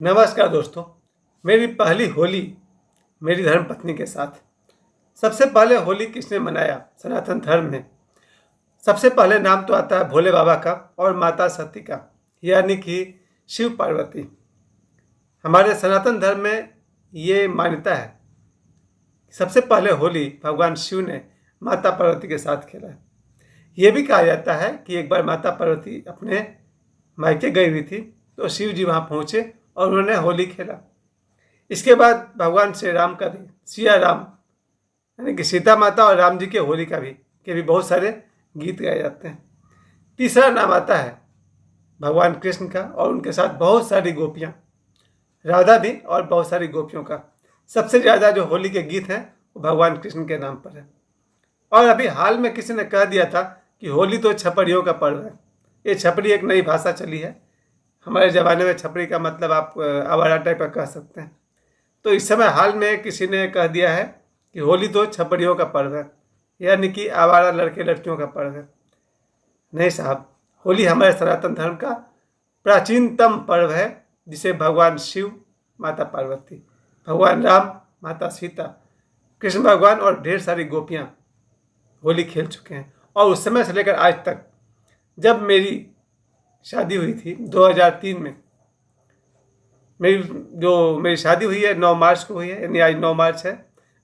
नमस्कार दोस्तों। मेरी पहली होली मेरी धर्मपत्नी के साथ। सबसे पहले होली किसने मनाया सनातन धर्म में? सबसे पहले नाम तो आता है भोले बाबा का और माता सती का, यानी कि शिव पार्वती। हमारे सनातन धर्म में ये मान्यता है कि सबसे पहले होली भगवान शिव ने माता पार्वती के साथ खेला है। ये भी कहा जाता है कि एक बार माता पार्वती अपने मायके गई हुई थी तो शिव जी वहाँ पहुँचे और उन्होंने होली खेला। इसके बाद भगवान श्री राम का भी, सिया राम यानी कि सीता माता और राम जी के होली का भी बहुत सारे गीत गाए जाते हैं। तीसरा नाम आता है भगवान कृष्ण का और उनके साथ बहुत सारी गोपियाँ, राधा भी और बहुत सारी गोपियों का। सबसे ज़्यादा जो होली के गीत हैं वो भगवान कृष्ण के नाम पर है। और अभी हाल में किसी ने कह दिया था कि होली तो छपरियों का पर्व है। ये छपरी एक नई भाषा चली है। हमारे ज़माने में छपरी का मतलब आप आवारा टाइप का कह सकते हैं। तो इस समय हाल में किसी ने कह दिया है कि होली तो छपरियों का पर्व है, यानी कि आवारा लड़के लड़कियों का पर्व है। नहीं साहब, होली हमारे सनातन धर्म का प्राचीनतम पर्व है, जिसे भगवान शिव, माता पार्वती, भगवान राम, माता सीता, कृष्ण भगवान और ढेर सारी गोपियाँ होली खेल चुके हैं। और उस समय से लेकर आज तक, जब मेरी शादी हुई थी 2003 में, मेरी शादी हुई है 9 मार्च को हुई है, यानी आज 9 मार्च है।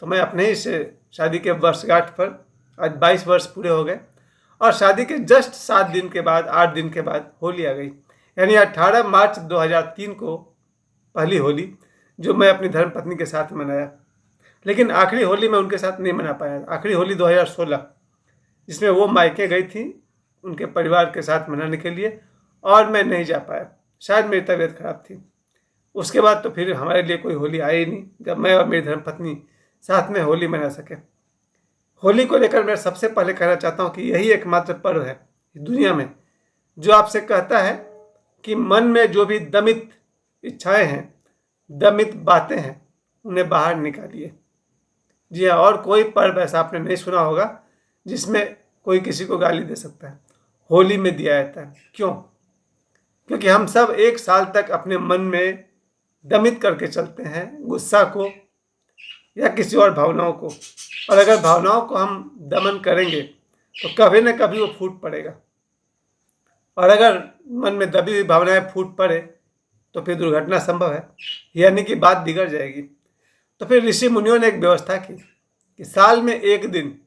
तो मैं अपने ही से शादी के वर्षगांठ पर आज 22 वर्ष पूरे हो गए और शादी के जस्ट 7 दिन के बाद, 8 दिन के बाद होली आ गई। यानी 18 मार्च 2003 को पहली होली जो मैं अपनी धर्मपत्नी के साथ मनाया। लेकिन आखिरी होली मैं उनके साथ नहीं मना पाया। आखिरी होली 2016, जिसमें वो मायके गई थी उनके परिवार के साथ मनाने के लिए और मैं नहीं जा पाया। शायद मेरी तबीयत खराब थी। उसके बाद तो फिर हमारे लिए कोई होली आई ही नहीं, जब मैं और मेरी धर्मपत्नी साथ में होली मना सके। होली को लेकर मैं सबसे पहले कहना चाहता हूँ कि यही एकमात्र पर्व है दुनिया में जो आपसे कहता है कि मन में जो भी दमित इच्छाएं हैं, दमित बातें हैं, उन्हें बाहर निकालिए। जी हाँ, और कोई पर्व ऐसा आपने नहीं सुना होगा जिसमें कोई किसी को गाली दे सकता है। होली में दिया जाता है। क्यों? क्योंकि हम सब एक साल तक अपने मन में दमित करके चलते हैं, गुस्सा को या किसी और भावनाओं को। और अगर भावनाओं को हम दमन करेंगे तो कभी न कभी वो फूट पड़ेगा। और अगर मन में दबी हुई भावनाएं फूट पड़े तो फिर दुर्घटना संभव है, यानी कि बात बिगड़ जाएगी। तो फिर ऋषि मुनियों ने एक व्यवस्था की कि साल में एक दिन,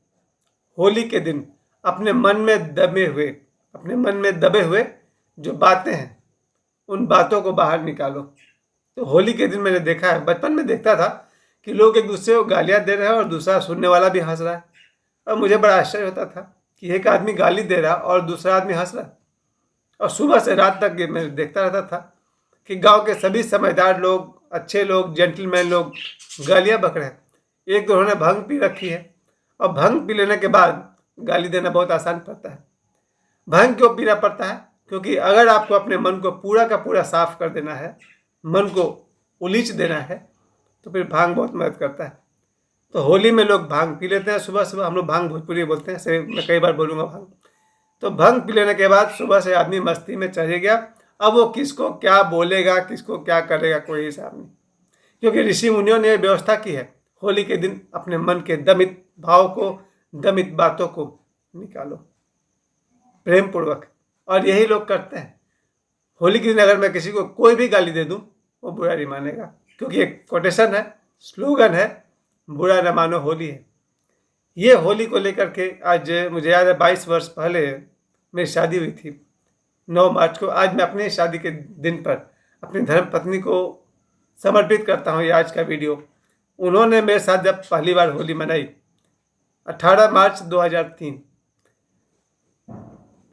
होली के दिन, अपने मन में दबे हुए जो बातें हैं उन बातों को बाहर निकालो। तो होली के दिन मैंने देखा है, बचपन में देखता था कि लोग एक दूसरे को गालियाँ दे रहे हैं और दूसरा सुनने वाला भी हंस रहा है। और मुझे बड़ा आश्चर्य होता था कि एक आदमी गाली दे रहा और दूसरा आदमी हंस रहा है। और सुबह से रात तक ये मैं देखता रहता था कि गांव के सभी समझदार लोग, अच्छे लोग, जेंटलमैन लोग गालियाँ बक रहे हैं। एक तो उन्होंने भंग पी रखी है और भंग पी लेने के बाद गाली देना बहुत आसान पड़ता है। भंग क्यों पीना पड़ता है? क्योंकि अगर आपको अपने मन को पूरा का पूरा साफ कर देना है, मन को उलीच देना है, तो फिर भांग बहुत मदद करता है। तो होली में लोग भांग पी लेते हैं सुबह सुबह। हम लोग भांग भोजपुरी बोलते हैं, से मैं कई बार बोलूँगा भांग। तो भांग पी लेने के बाद सुबह से आदमी मस्ती में चले गया। अब वो किसको क्या बोलेगा, किसको क्या करेगा, कोई हिसाब नहीं। क्योंकि ऋषि मुनियों ने व्यवस्था की है, होली के दिन अपने मन के दमित भाव को, दमित बातों को निकालो प्रेम पूर्वक। और यही लोग करते हैं। होली के दिन अगर मैं किसी को कोई भी गाली दे दूं, वो बुरा नहीं मानेगा, क्योंकि एक कोटेशन है, स्लोगन है, बुरा न मानो होली है। ये होली को लेकर के आज मुझे याद है 22 वर्ष पहले मेरी शादी हुई थी 9 मार्च को। आज मैं अपनी शादी के दिन पर अपनी धर्मपत्नी को समर्पित करता हूँ ये आज का वीडियो। उन्होंने मेरे साथ जब पहली बार होली मनाई 18 मार्च 2003,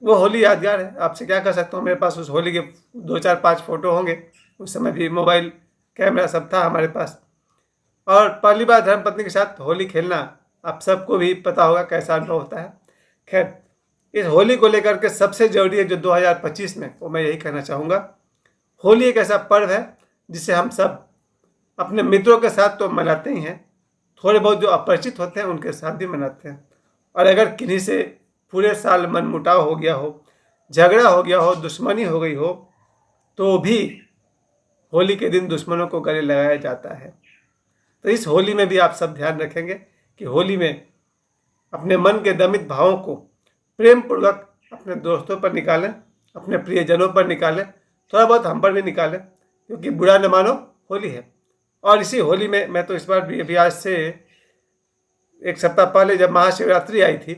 वो होली यादगार है। आपसे क्या कर सकता हूँ, मेरे पास उस होली के 2-4-5 फोटो होंगे। उस समय भी मोबाइल कैमरा सब था हमारे पास। और पहली बार धर्मपत्नी के साथ होली खेलना आप सबको भी पता होगा कैसा अनुभव होता है। खैर, इस होली को लेकर के सबसे ज़रूरी है जो 2025 में, वो मैं यही कहना चाहूँगा, होली एक ऐसा पर्व है जिसे हम सब अपने मित्रों के साथ तो मनाते ही हैं, थोड़े बहुत जो अपरिचित होते हैं उनके साथ भी मनाते हैं। और अगर किन्हीं से पूरे साल मनमुटाव हो गया हो, झगड़ा हो गया हो, दुश्मनी हो गई हो, तो भी होली के दिन दुश्मनों को गले लगाया जाता है। तो इस होली में भी आप सब ध्यान रखेंगे कि होली में अपने मन के दमित भावों को प्रेम पूर्वक अपने दोस्तों पर निकालें, अपने प्रियजनों पर निकालें, थोड़ा बहुत हम पर भी निकालें, क्योंकि बुरा न मानो होली है। और इसी होली में मैं तो इस बार भी आज से 1 सप्ताह पहले जब महाशिवरात्रि आई थी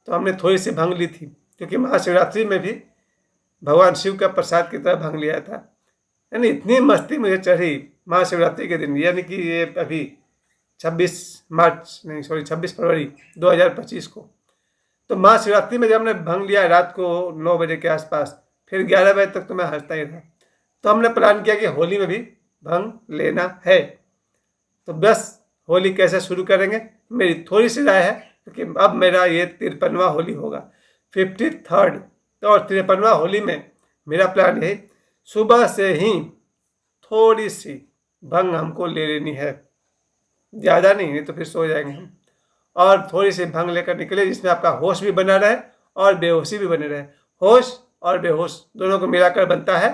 तो हमने थोड़ी सी भंग ली थी, क्योंकि महाशिवरात्रि में भी भगवान शिव का प्रसाद की तरह भंग लिया था। यानी इतनी मस्ती मुझे चढ़ी महाशिवरात्रि के दिन, यानी कि ये अभी 26 फरवरी 2025 को। तो महाशिवरात्रि में जब हमने भंग लिया रात को 9 बजे के आसपास, फिर 11 बजे तक तो मैं हंसता ही रहा। तो हमने प्लान किया कि होली में भी भंग लेना है। तो बस होली कैसे शुरू करेंगे, मेरी थोड़ी सी राय है, क्योंकि अब मेरा ये 53वां होली होगा, 53rd। तो और 53वां होली में मेरा प्लान यही, सुबह से ही थोड़ी सी भंग हमको ले लेनी है, ज़्यादा नहीं तो फिर सो जाएंगे हम। और थोड़ी सी भंग लेकर निकले जिसमें आपका होश भी बना रहे और बेहोशी भी बने रहे। होश और बेहोश दोनों को मिलाकर बनता है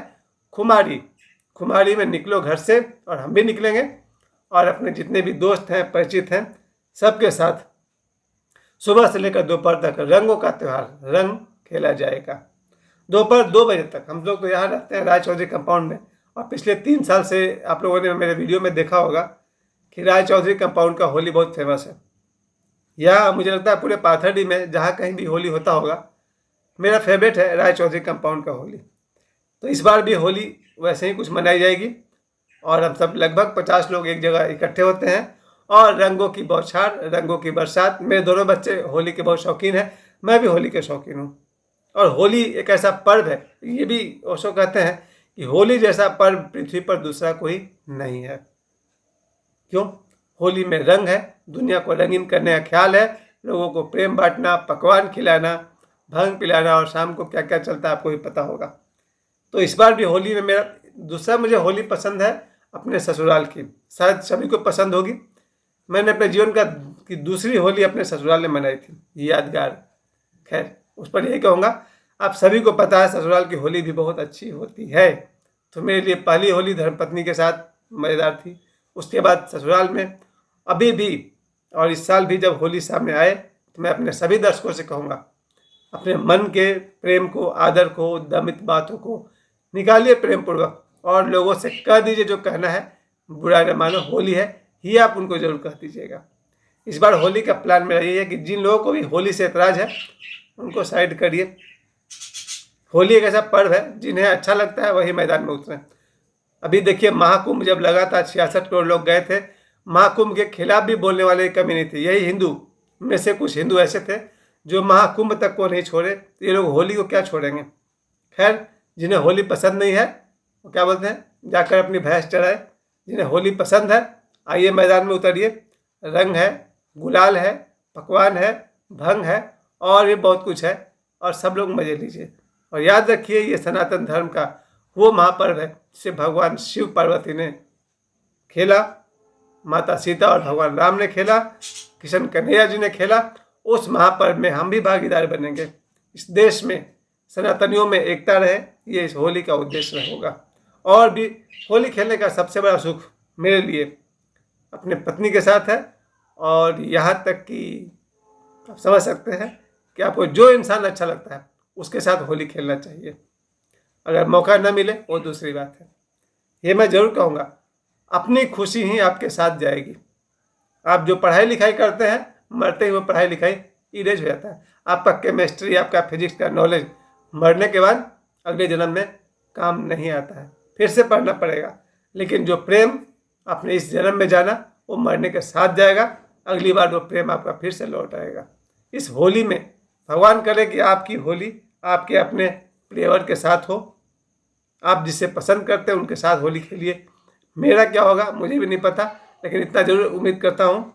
खुमारी। खुमारी में निकलो घर से, और हम भी निकलेंगे, और अपने जितने भी दोस्त हैं, परिचित हैं, सबके साथ सुबह से लेकर दोपहर तक रंगों का त्यौहार, रंग खेला जाएगा। दोपहर 2 बजे तक। हम लोग तो यहाँ रहते हैं राय चौधरी कंपाउंड में, और पिछले 3 साल से आप लोगों ने मेरे वीडियो में देखा होगा कि राय चौधरी कंपाउंड का होली बहुत फेमस है। यहाँ मुझे लगता है पूरे पाथरडी में जहाँ कहीं भी होली होता होगा, मेरा फेवरेट है राय चौधरी कंपाउंड का होली। तो इस बार भी होली वैसे ही कुछ मनाई जाएगी, और हम सब लगभग 50 लोग एक जगह इकट्ठे होते हैं, और रंगों की बौछार, रंगों की बरसात। मेरे दोनों बच्चे होली के बहुत शौकीन हैं, मैं भी होली के शौकीन हूँ। और होली एक ऐसा पर्व है, ये भी ओशो कहते हैं कि होली जैसा पर्व पृथ्वी पर दूसरा कोई नहीं है। क्यों? होली में रंग है, दुनिया को रंगीन करने का ख्याल है, लोगों को प्रेम बांटना, पकवान खिलाना, भंग पिलाना, और शाम को क्या क्या चलता है आपको भी पता होगा। तो इस बार भी होली में मेरा दूसरा, मुझे होली पसंद है अपने ससुराल की, शायद सभी को पसंद होगी। मैंने अपने जीवन की दूसरी होली अपने ससुराल में मनाई थी, यादगार। खैर, उस पर यही कहूँगा, आप सभी को पता है ससुराल की होली भी बहुत अच्छी होती है। तो मेरे लिए पहली होली धर्मपत्नी के साथ मज़ेदार थी, उसके बाद ससुराल में। अभी भी और इस साल भी जब होली सामने आए तो मैं अपने सभी दर्शकों से कहूँगा, अपने मन के प्रेम को, आदर को, दमित बातों को निकालिए प्रेम पूर्वक, और लोगों से कह दीजिए जो कहना है, बुरा न मानो, होली है ही आप उनको जरूर कह दीजिएगा। इस बार होली का प्लान मेरा ये है कि जिन लोगों को भी होली से एतराज़ है उनको साइड करिए। होली एक ऐसा पर्व है, जिन्हें अच्छा लगता है वही मैदान में उतरें। अभी देखिए, महाकुंभ जब लगा था, 66 करोड़ लोग गए थे। महाकुंभ के खिलाफ भी बोलने वाले की कमी नहीं थी। यही हिंदू में से कुछ हिंदू ऐसे थे जो महाकुंभ तक को नहीं छोड़े, ये लोग होली को क्या छोड़ेंगे। खैर, जिन्हें होली पसंद नहीं है वो क्या बोलते हैं, जाकर अपनी भैंस चराए। जिन्हें होली पसंद है, आइए मैदान में उतरिए। रंग है, गुलाल है, पकवान है, भंग है, और भी बहुत कुछ है, और सब लोग मज़े लीजिए। और याद रखिए, ये सनातन धर्म का वो महापर्व है जिसे भगवान शिव पार्वती ने खेला, माता सीता और भगवान राम ने खेला, कृष्ण कन्हैया जी ने खेला। उस महापर्व में हम भी भागीदार बनेंगे। इस देश में सनातनियों में एकता रहे, ये इस होली का उद्देश्य होगा। और भी होली खेलने का सबसे बड़ा सुख मेरे लिए अपने पत्नी के साथ है, और यहाँ तक कि आप समझ सकते हैं कि आपको जो इंसान अच्छा लगता है उसके साथ होली खेलना चाहिए। अगर मौका न मिले वो दूसरी बात है। ये मैं ज़रूर कहूँगा, अपनी खुशी ही आपके साथ जाएगी। आप जो पढ़ाई लिखाई करते हैं, मरते हुए पढ़ाई लिखाई इरेज हो जाता है। आपका केमिस्ट्री, आपका फिजिक्स का नॉलेज मरने के बाद अगले जन्म में काम नहीं आता है, फिर से पढ़ना पड़ेगा। लेकिन जो प्रेम आपने इस जन्म में जाना, वो मरने के साथ जाएगा। अगली बार वो प्रेम आपका फिर से लौट आएगा। इस होली में भगवान करे कि आपकी होली आपके अपने प्रियवर के साथ हो, आप जिसे पसंद करते हैं उनके साथ होली खेलिए। मेरा क्या होगा मुझे भी नहीं पता, लेकिन इतना ज़रूर उम्मीद करता हूँ,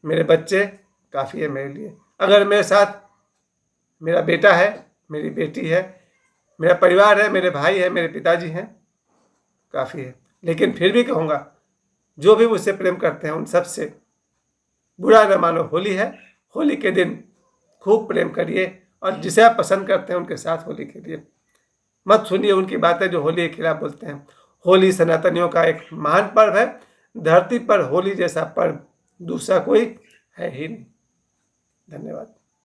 मेरे बच्चे काफ़ी है मेरे लिए। अगर मेरे साथ मेरा बेटा है, मेरी बेटी है, मेरा परिवार है, मेरे भाई है, मेरे पिताजी हैं, काफ़ी है। लेकिन फिर भी कहूँगा, जो भी मुझसे प्रेम करते हैं उन सब से बुरा न मानो, होली है। होली के दिन खूब प्रेम करिए, और जिसे आप पसंद करते हैं उनके साथ होली खेलिए। मत सुनिए उनकी बातें जो होली के खिलाफ बोलते हैं। होली सनातनियों का एक महान पर्व है। धरती पर होली जैसा पर्व दूसरा कोई है ही नहीं। धन्यवाद।